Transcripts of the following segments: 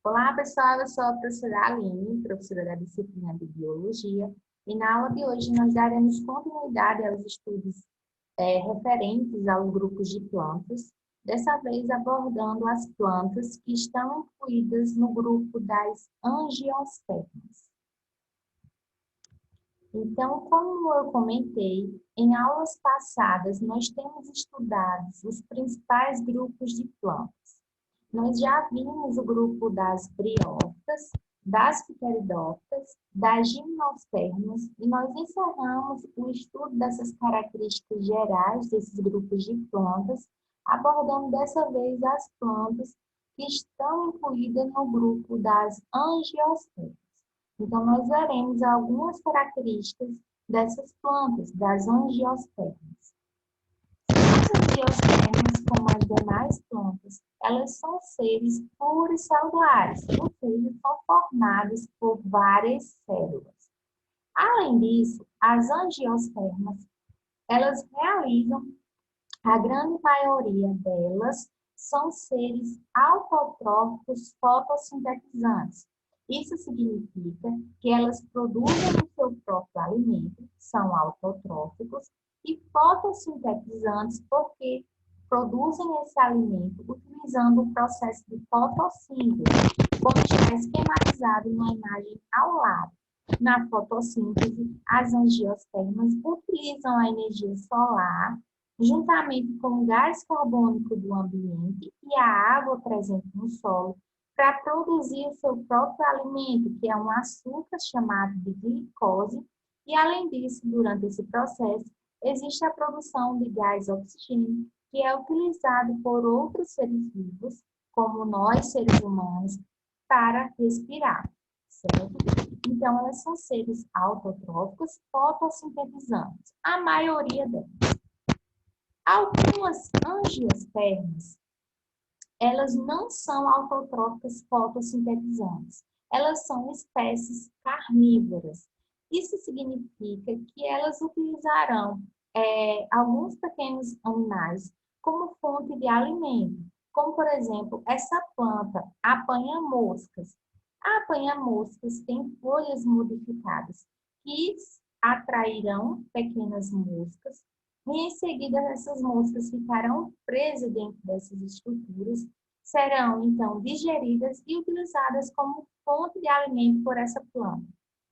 Olá, pessoal, eu sou a professora Aline, professora da disciplina de Biologia, e na aula de hoje nós daremos continuidade aos estudos referentes aos grupos de plantas, dessa vez abordando as plantas que estão incluídas no grupo das angiospermas. Então, como eu comentei, em aulas passadas nós temos estudado os principais grupos de plantas. Nós já vimos o grupo das briófitas, das pteridófitas, das gimnospermas, e nós encerramos o estudo dessas características gerais desses grupos de plantas, abordando dessa vez as plantas que estão incluídas no grupo das angiospermas. Então, nós veremos algumas características dessas plantas, das angiospermas. As angiospermas, como as demais plantas, elas são seres pluricelulares, ou seja, são formadas por várias células. Além disso, as angiospermas, elas realizam, a grande maioria delas, são seres autotróficos fotossintetizantes. Isso significa que elas produzem o seu próprio alimento, são autotróficos, e fotossintetizantes porque produzem esse alimento utilizando o processo de fotossíntese, como está esquematizado na imagem ao lado. Na fotossíntese, as angiospermas utilizam a energia solar juntamente com o gás carbônico do ambiente e a água presente no solo, para produzir o seu próprio alimento, que é um açúcar chamado de glicose, e além disso, durante esse processo, existe a produção de gás oxigênio, que é utilizado por outros seres vivos, como nós, seres humanos, para respirar, certo? Então, elas são seres autotróficos fotossintetizantes, a maioria delas. Algumas angiospermas, elas não são autotróficas fotossintetizantes. Elas são espécies carnívoras. Isso significa que elas utilizarão alguns pequenos animais como fonte de alimento. Como, por exemplo, essa planta, a apanha-moscas. A apanha-moscas tem folhas modificadas que atrairão pequenas moscas e em seguida essas moscas ficarão presas dentro dessas estruturas, serão então digeridas e utilizadas como fonte de alimento por essa planta.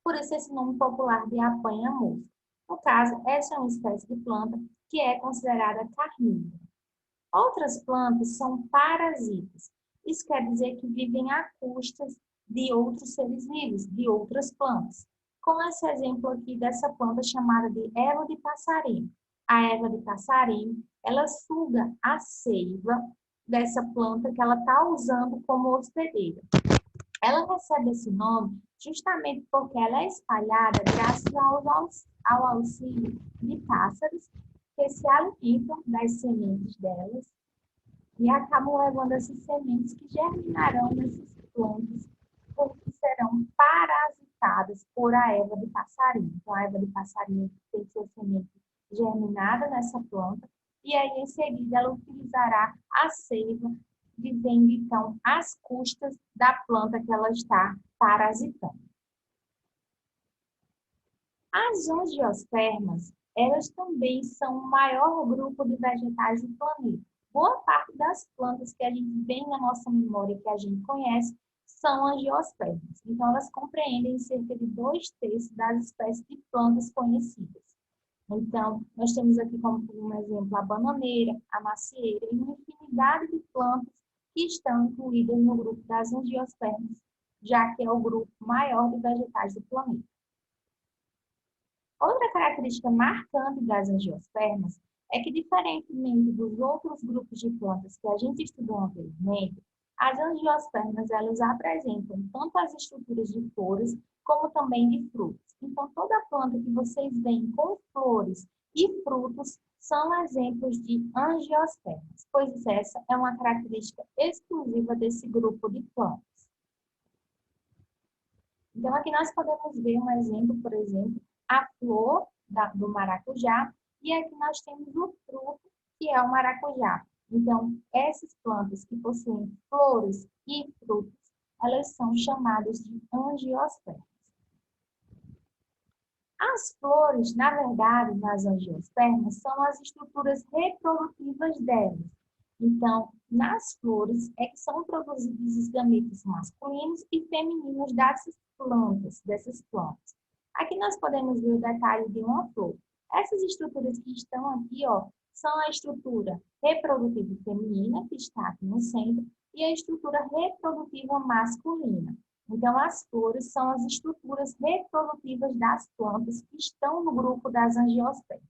Por isso esse nome popular de apanha-mosca. No caso, essa é uma espécie de planta que é considerada carnívora. Outras plantas são parasitas. Isso quer dizer que vivem a custas de outros seres vivos, de outras plantas. Como esse exemplo aqui dessa planta chamada de erva de passarinho. A erva de passarinho, ela suga a seiva dessa planta que ela está usando como hospedeira. Ela recebe esse nome justamente porque ela é espalhada graças ao auxílio de pássaros que se alimentam das sementes delas e acabam levando essas sementes que germinarão nessas plantas porque serão parasitadas por a erva de passarinho. Então, a erva de passarinho tem sua semente germinada nessa planta e aí em seguida ela utilizará a seiva, vivendo então às custas da planta que ela está parasitando. As angiospermas, elas também são o maior grupo de vegetais do planeta. Boa parte das plantas que a gente vê na nossa memória, que a gente conhece, são angiospermas. Então, elas compreendem cerca de 2/3 das espécies de plantas conhecidas. Então, nós temos aqui como um exemplo a bananeira, a macieira e uma infinidade de plantas que estão incluídas no grupo das angiospermas, já que é o grupo maior de vegetais do planeta. Outra característica marcante das angiospermas é que, diferentemente dos outros grupos de plantas que a gente estudou anteriormente, as angiospermas elas apresentam tanto as estruturas de flores como também de frutos. Então, toda planta que vocês veem com flores e frutos são exemplos de angiospermas, pois essa é uma característica exclusiva desse grupo de plantas. Então, aqui nós podemos ver um exemplo, por exemplo, a flor do maracujá, e aqui nós temos o fruto, que é o maracujá. Então, essas plantas que possuem flores e frutos, elas são chamadas de angiospermas. As flores, na verdade, nas angiospermas, são as estruturas reprodutivas delas. Então, nas flores é que são produzidos os gametas masculinos e femininos dessas plantas. Aqui nós podemos ver o detalhe de uma flor. Essas estruturas que estão aqui, ó, são a estrutura reprodutiva feminina, que está aqui no centro, e a estrutura reprodutiva masculina. Então, as flores são as estruturas reprodutivas das plantas que estão no grupo das angiospermas.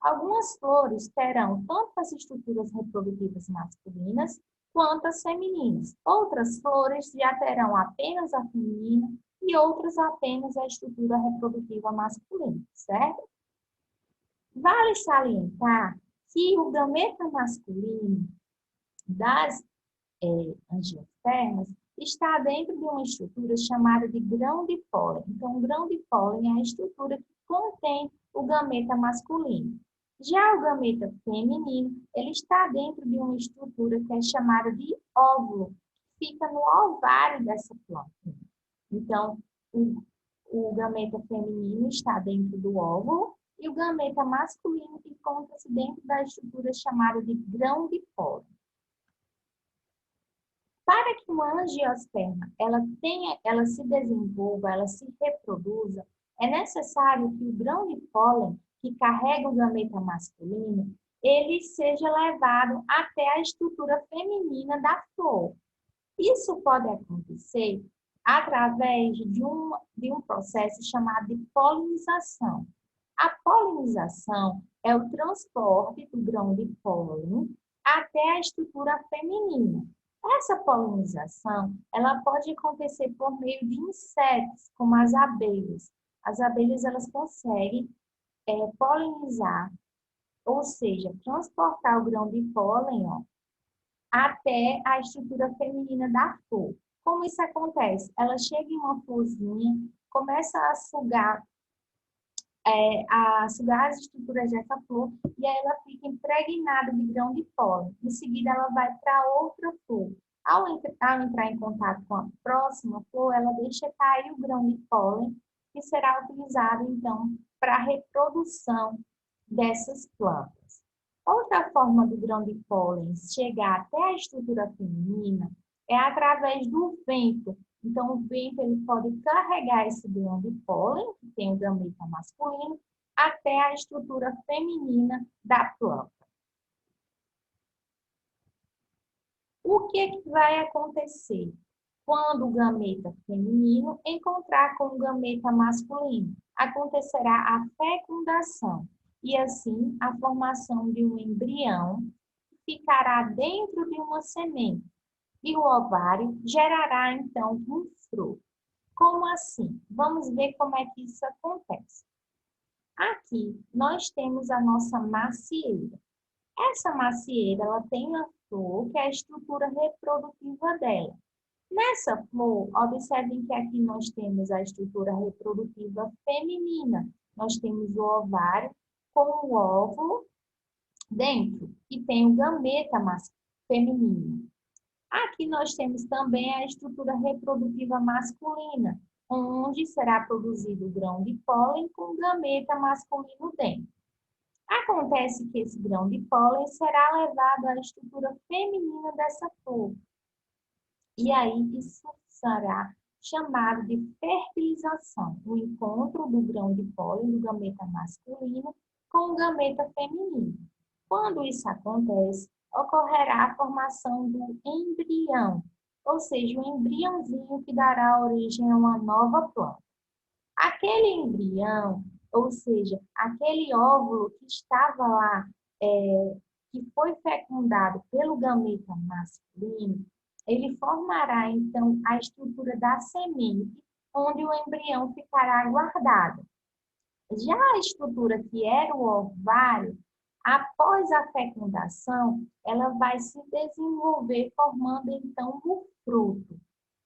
Algumas flores terão tanto as estruturas reprodutivas masculinas quanto as femininas. Outras flores já terão apenas a feminina e outras apenas a estrutura reprodutiva masculina, certo? Vale salientar que o gameta masculino das angiospermas está dentro de uma estrutura chamada de grão de pólen. Então, o grão de pólen é a estrutura que contém o gameta masculino. Já o gameta feminino, ele está dentro de uma estrutura que é chamada de óvulo, que fica no ovário dessa planta. Então, o gameta feminino está dentro do óvulo e o gameta masculino encontra-se dentro da estrutura chamada de grão de pólen. Para que uma angiosperma ela se desenvolva, ela se reproduza, é necessário que o grão de pólen que carrega o gameta masculino, ele seja levado até a estrutura feminina da flor. Isso pode acontecer através de um processo chamado de polinização. A polinização é o transporte do grão de pólen até a estrutura feminina. Essa polinização, ela pode acontecer por meio de insetos, como as abelhas. As abelhas, elas conseguem polinizar, ou seja, transportar o grão de pólen, ó, até a estrutura feminina da flor. Como isso acontece? Ela chega em uma florzinha, começa a sugar as estruturas dessa flor e aí ela fica impregnada de grão de pólen. Em seguida, ela vai para outra flor. Ao entrar em contato com a próxima flor, ela deixa cair o grão de pólen, que será utilizado, então, para a reprodução dessas plantas. Outra forma do grão de pólen chegar até a estrutura feminina é através do vento. Então, o vento ele pode carregar esse grão de pólen, que tem o gameta masculino, até a estrutura feminina da planta. O que vai acontecer quando o gameta feminino encontrar com o gameta masculino? Acontecerá a fecundação e, assim, a formação de um embrião que ficará dentro de uma semente. E o ovário gerará, então, um fruto. Como assim? Vamos ver como é que isso acontece. Aqui, nós temos a nossa macieira. Essa macieira, ela tem a flor, que é a estrutura reprodutiva dela. Nessa flor, observem que aqui nós temos a estrutura reprodutiva feminina. Nós temos o ovário com o óvulo dentro e tem o gameta feminino. Aqui nós temos também a estrutura reprodutiva masculina, onde será produzido o grão de pólen com o gameta masculino dentro. Acontece que esse grão de pólen será levado à estrutura feminina dessa flor. E aí isso será chamado de fertilização, o encontro do grão de pólen do gameta masculino com o gameta feminino. Quando isso acontece, ocorrerá a formação do embrião, ou seja, um embriãozinho que dará origem a uma nova planta. Aquele embrião, ou seja, aquele óvulo que estava lá, que foi fecundado pelo gameta masculino, ele formará, então, a estrutura da semente, onde o embrião ficará guardado. Já a estrutura que era o ovário, após a fecundação, ela vai se desenvolver formando, então, o fruto.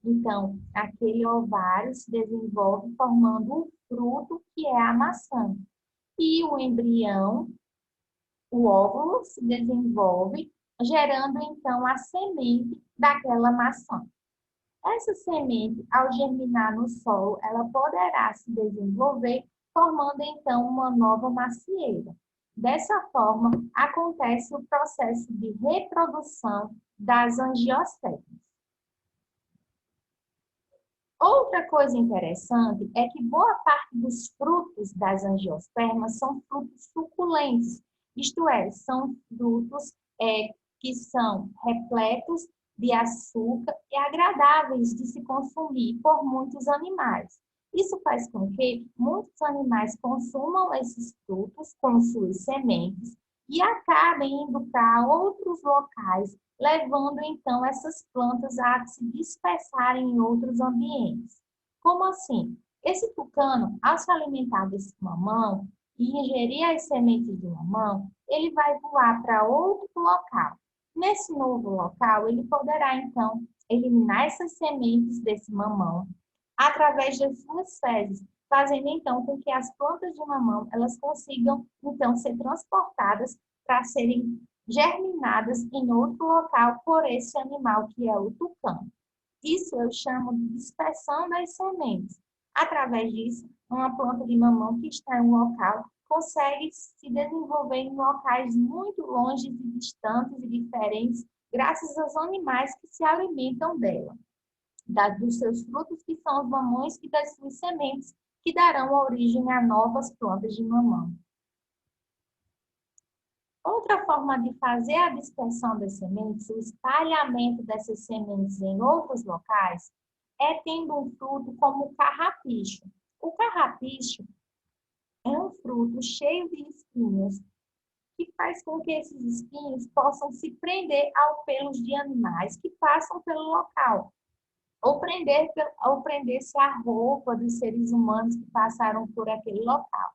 Então, aquele ovário se desenvolve formando o fruto, que é a maçã. E o embrião, o óvulo, se desenvolve, gerando, então, a semente daquela maçã. Essa semente, ao germinar no solo, ela poderá se desenvolver, formando então uma nova macieira. Dessa forma, acontece o processo de reprodução das angiospermas. Outra coisa interessante é que boa parte dos frutos das angiospermas são frutos suculentos, isto é, são frutos que são repletos de açúcar e agradáveis de se consumir por muitos animais. Isso faz com que muitos animais consumam esses frutos com suas sementes e acabem indo para outros locais, levando então essas plantas a se dispersarem em outros ambientes. Como assim? Esse tucano, ao se alimentar desse mamão e ingerir as sementes de mamão, ele vai voar para outro local. Nesse novo local, ele poderá então eliminar essas sementes desse mamão através das suas fezes, fazendo então com que as plantas de mamão elas consigam então ser transportadas para serem germinadas em outro local por esse animal que é o tucano. Isso eu chamo de dispersão das sementes. Através disso, uma planta de mamão que está em um local consegue se desenvolver em locais muito longe e distantes e diferentes, graças aos animais que se alimentam dela, dos seus frutos, que são os mamões, e das suas sementes, que darão origem a novas plantas de mamão. Outra forma de fazer a dispersão das sementes, o espalhamento dessas sementes em outros locais, é tendo um fruto como o carrapicho. O carrapicho é um fruto cheio de espinhos, que faz com que esses espinhos possam se prender ao pelos de animais que passam pelo local, ou prender-se à roupa dos seres humanos que passaram por aquele local.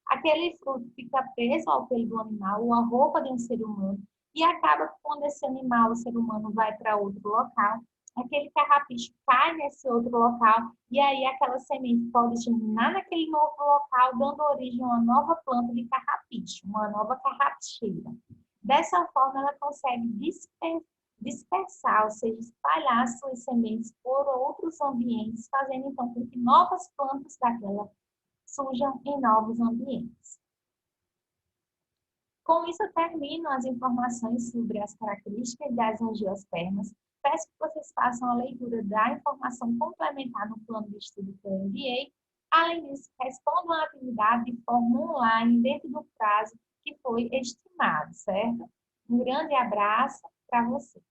Aquele fruto fica preso ao pelo do animal ou à roupa de um ser humano e acaba que quando esse animal, o ser humano, vai para outro local, aquele carrapicho cai nesse outro local e aí aquela semente pode germinar naquele novo local, dando origem a uma nova planta de carrapicho, uma nova carrapicheira. Dessa forma, ela consegue dispersar, ou seja, espalhar suas sementes por outros ambientes, fazendo então com que novas plantas daquela surjam em novos ambientes. Com isso, eu termino as informações sobre as características das angiospermas. Peço que vocês façam a leitura da informação complementar no plano de estudo que eu enviei. Além disso, respondam a atividade de forma online dentro do prazo que foi estimado, certo? Um grande abraço para vocês.